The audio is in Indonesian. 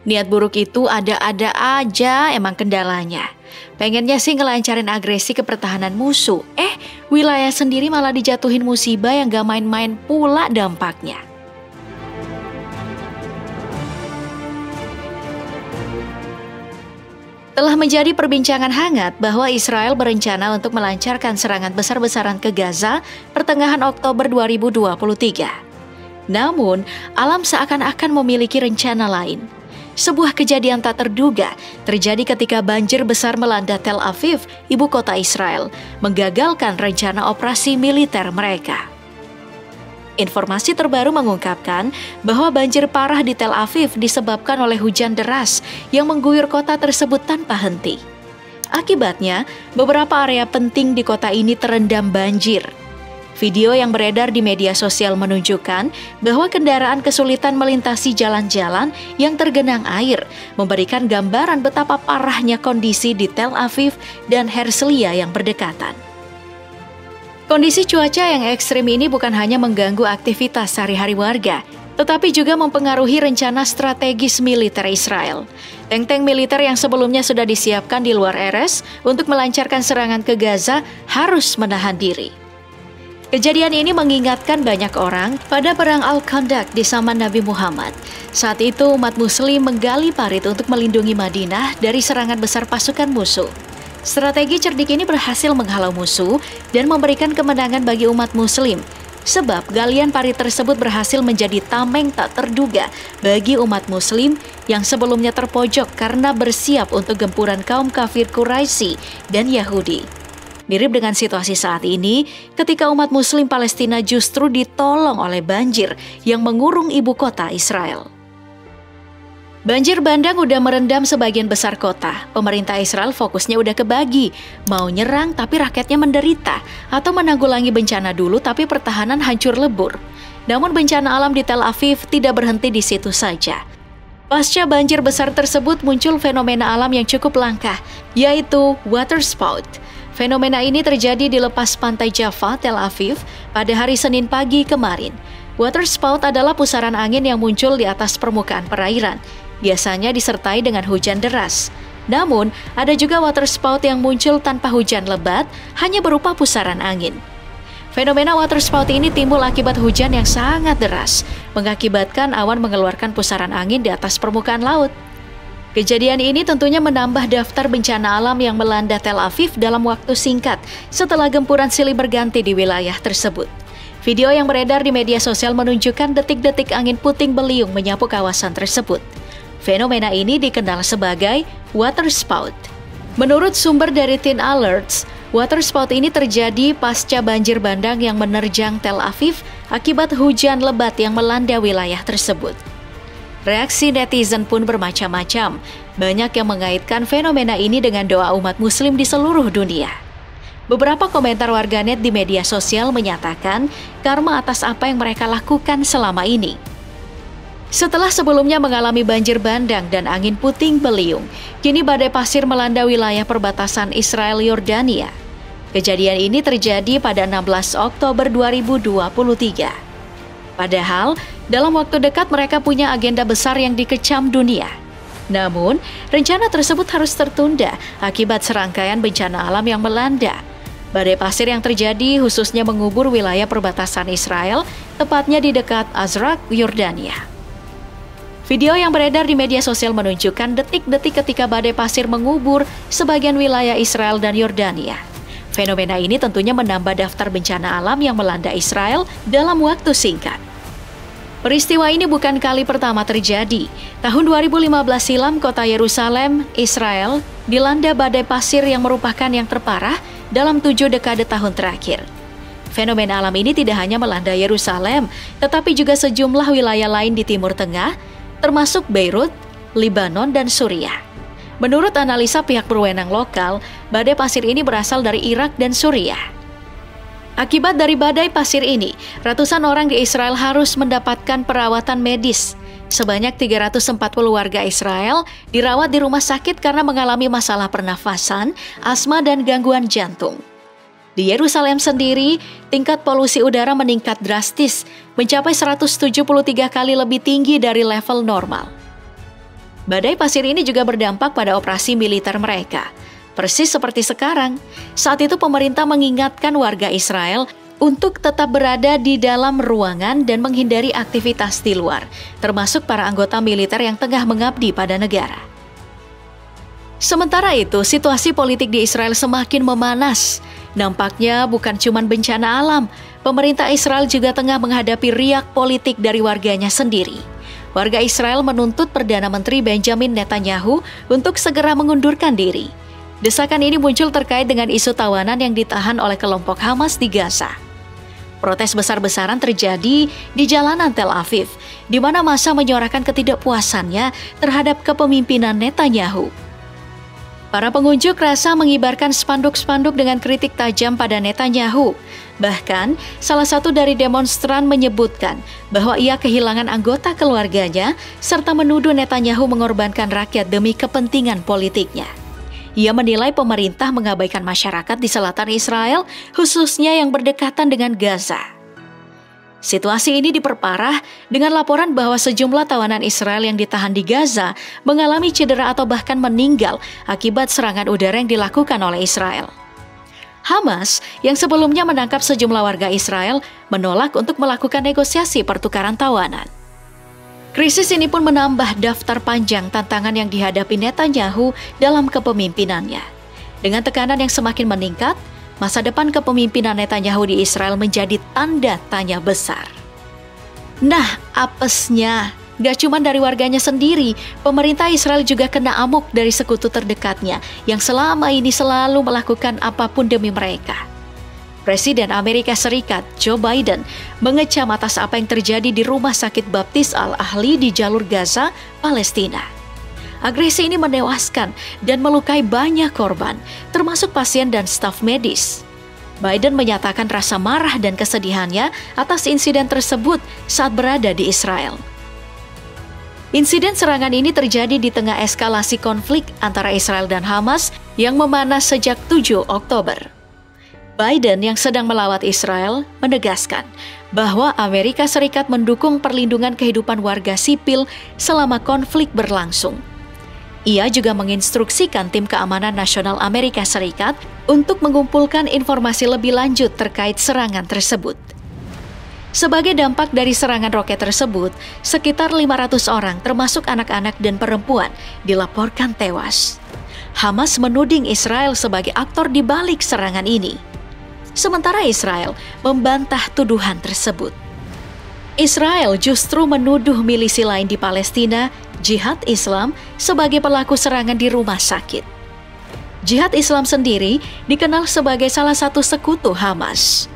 Niat buruk itu ada-ada aja emang kendalanya. Pengennya sih ngelancarin agresi ke pertahanan musuh. Wilayah sendiri malah dijatuhin musibah yang gak main-main pula dampaknya. Telah menjadi perbincangan hangat bahwa Israel berencana untuk melancarkan serangan besar-besaran ke Gaza pertengahan Oktober 2023. Namun, alam seakan-akan memiliki rencana lain. Sebuah kejadian tak terduga terjadi ketika banjir besar melanda Tel Aviv, ibu kota Israel, menggagalkan rencana operasi militer mereka. Informasi terbaru mengungkapkan bahwa banjir parah di Tel Aviv disebabkan oleh hujan deras yang mengguyur kota tersebut tanpa henti. Akibatnya, beberapa area penting di kota ini terendam banjir. Video yang beredar di media sosial menunjukkan bahwa kendaraan kesulitan melintasi jalan-jalan yang tergenang air, memberikan gambaran betapa parahnya kondisi di Tel Aviv dan Herzliya yang berdekatan. Kondisi cuaca yang ekstrim ini bukan hanya mengganggu aktivitas sehari-hari warga, tetapi juga mempengaruhi rencana strategis militer Israel. Tank-tank militer yang sebelumnya sudah disiapkan di luar Erez untuk melancarkan serangan ke Gaza harus menahan diri. Kejadian ini mengingatkan banyak orang pada perang Al-Khandaq di zaman Nabi Muhammad. Saat itu umat muslim menggali parit untuk melindungi Madinah dari serangan besar pasukan musuh. Strategi cerdik ini berhasil menghalau musuh dan memberikan kemenangan bagi umat muslim. Sebab galian parit tersebut berhasil menjadi tameng tak terduga bagi umat muslim yang sebelumnya terpojok karena bersiap untuk gempuran kaum kafir Quraisy dan Yahudi. Mirip dengan situasi saat ini, ketika umat muslim Palestina justru ditolong oleh banjir yang mengurung ibu kota Israel. Banjir bandang udah merendam sebagian besar kota. Pemerintah Israel fokusnya udah kebagi. Mau nyerang tapi rakyatnya menderita, atau menanggulangi bencana dulu tapi pertahanan hancur lebur. Namun bencana alam di Tel Aviv tidak berhenti di situ saja. Pasca banjir besar tersebut muncul fenomena alam yang cukup langka, yaitu waterspout. Fenomena ini terjadi di lepas pantai Jaffa, Tel Aviv, pada hari Senin pagi kemarin. Waterspout adalah pusaran angin yang muncul di atas permukaan perairan, biasanya disertai dengan hujan deras. Namun, ada juga waterspout yang muncul tanpa hujan lebat, hanya berupa pusaran angin. Fenomena waterspout ini timbul akibat hujan yang sangat deras, mengakibatkan awan mengeluarkan pusaran angin di atas permukaan laut. Kejadian ini tentunya menambah daftar bencana alam yang melanda Tel Aviv dalam waktu singkat setelah gempuran silih berganti di wilayah tersebut. Video yang beredar di media sosial menunjukkan detik-detik angin puting beliung menyapu kawasan tersebut. Fenomena ini dikenal sebagai waterspout. Menurut sumber dari Teen Alerts, waterspout ini terjadi pasca banjir bandang yang menerjang Tel Aviv akibat hujan lebat yang melanda wilayah tersebut. Reaksi netizen pun bermacam-macam. Banyak yang mengaitkan fenomena ini dengan doa umat muslim di seluruh dunia. Beberapa komentar warganet di media sosial menyatakan karma atas apa yang mereka lakukan selama ini. Setelah sebelumnya mengalami banjir bandang dan angin puting beliung, kini badai pasir melanda wilayah perbatasan Israel-Yordania. Kejadian ini terjadi pada 16 Oktober 2023. Padahal, dalam waktu dekat mereka punya agenda besar yang dikecam dunia. Namun, rencana tersebut harus tertunda akibat serangkaian bencana alam yang melanda. Badai pasir yang terjadi khususnya mengubur wilayah perbatasan Israel, tepatnya di dekat Azraq, Yordania. Video yang beredar di media sosial menunjukkan detik-detik ketika badai pasir mengubur sebagian wilayah Israel dan Yordania. Fenomena ini tentunya menambah daftar bencana alam yang melanda Israel dalam waktu singkat. Peristiwa ini bukan kali pertama terjadi. Tahun 2015 silam, kota Yerusalem, Israel, dilanda badai pasir yang merupakan yang terparah dalam 7 dekade tahun terakhir. Fenomena alam ini tidak hanya melanda Yerusalem, tetapi juga sejumlah wilayah lain di Timur Tengah, termasuk Beirut, Lebanon, dan Suriah. Menurut analisa pihak berwenang lokal, badai pasir ini berasal dari Irak dan Suriah. Akibat dari badai pasir ini, ratusan orang di Israel harus mendapatkan perawatan medis. Sebanyak 340 warga Israel dirawat di rumah sakit karena mengalami masalah pernafasan, asma, dan gangguan jantung. Di Yerusalem sendiri, tingkat polusi udara meningkat drastis, mencapai 173 kali lebih tinggi dari level normal. Badai pasir ini juga berdampak pada operasi militer mereka. Persis seperti sekarang, saat itu pemerintah mengingatkan warga Israel untuk tetap berada di dalam ruangan dan menghindari aktivitas di luar, termasuk para anggota militer yang tengah mengabdi pada negara. Sementara itu, situasi politik di Israel semakin memanas. Nampaknya bukan cuma bencana alam, pemerintah Israel juga tengah menghadapi riak politik dari warganya sendiri. Warga Israel menuntut Perdana Menteri Benjamin Netanyahu untuk segera mengundurkan diri. Desakan ini muncul terkait dengan isu tawanan yang ditahan oleh kelompok Hamas di Gaza. Protes besar-besaran terjadi di jalanan Tel Aviv, di mana massa menyuarakan ketidakpuasannya terhadap kepemimpinan Netanyahu. Para pengunjuk rasa mengibarkan spanduk-spanduk dengan kritik tajam pada Netanyahu. Bahkan, salah satu dari demonstran menyebutkan bahwa ia kehilangan anggota keluarganya serta menuduh Netanyahu mengorbankan rakyat demi kepentingan politiknya. Ia menilai pemerintah mengabaikan masyarakat di selatan Israel, khususnya yang berdekatan dengan Gaza. Situasi ini diperparah dengan laporan bahwa sejumlah tawanan Israel yang ditahan di Gaza mengalami cedera atau bahkan meninggal akibat serangan udara yang dilakukan oleh Israel. Hamas yang sebelumnya menangkap sejumlah warga Israel menolak untuk melakukan negosiasi pertukaran tawanan. Krisis ini pun menambah daftar panjang tantangan yang dihadapi Netanyahu dalam kepemimpinannya. Dengan tekanan yang semakin meningkat, masa depan kepemimpinan Netanyahu di Israel menjadi tanda tanya besar. Nah, apesnya, gak cuma dari warganya sendiri, pemerintah Israel juga kena amuk dari sekutu terdekatnya yang selama ini selalu melakukan apapun demi mereka. Presiden Amerika Serikat Joe Biden mengecam atas apa yang terjadi di Rumah Sakit Baptis Al-Ahli di jalur Gaza, Palestina. Agresi ini menewaskan dan melukai banyak korban, termasuk pasien dan staf medis. Biden menyatakan rasa marah dan kesedihannya atas insiden tersebut saat berada di Israel. Insiden serangan ini terjadi di tengah eskalasi konflik antara Israel dan Hamas yang memanas sejak 7 Oktober. Biden yang sedang melawat Israel menegaskan bahwa Amerika Serikat mendukung perlindungan kehidupan warga sipil selama konflik berlangsung. Ia juga menginstruksikan tim keamanan nasional Amerika Serikat untuk mengumpulkan informasi lebih lanjut terkait serangan tersebut. Sebagai dampak dari serangan roket tersebut, sekitar 500 orang termasuk anak-anak dan perempuan dilaporkan tewas. Hamas menuding Israel sebagai aktor di balik serangan ini. Sementara Israel membantah tuduhan tersebut. Israel justru menuduh milisi lain di Palestina, Jihad Islam, sebagai pelaku serangan di rumah sakit. Jihad Islam sendiri dikenal sebagai salah satu sekutu Hamas.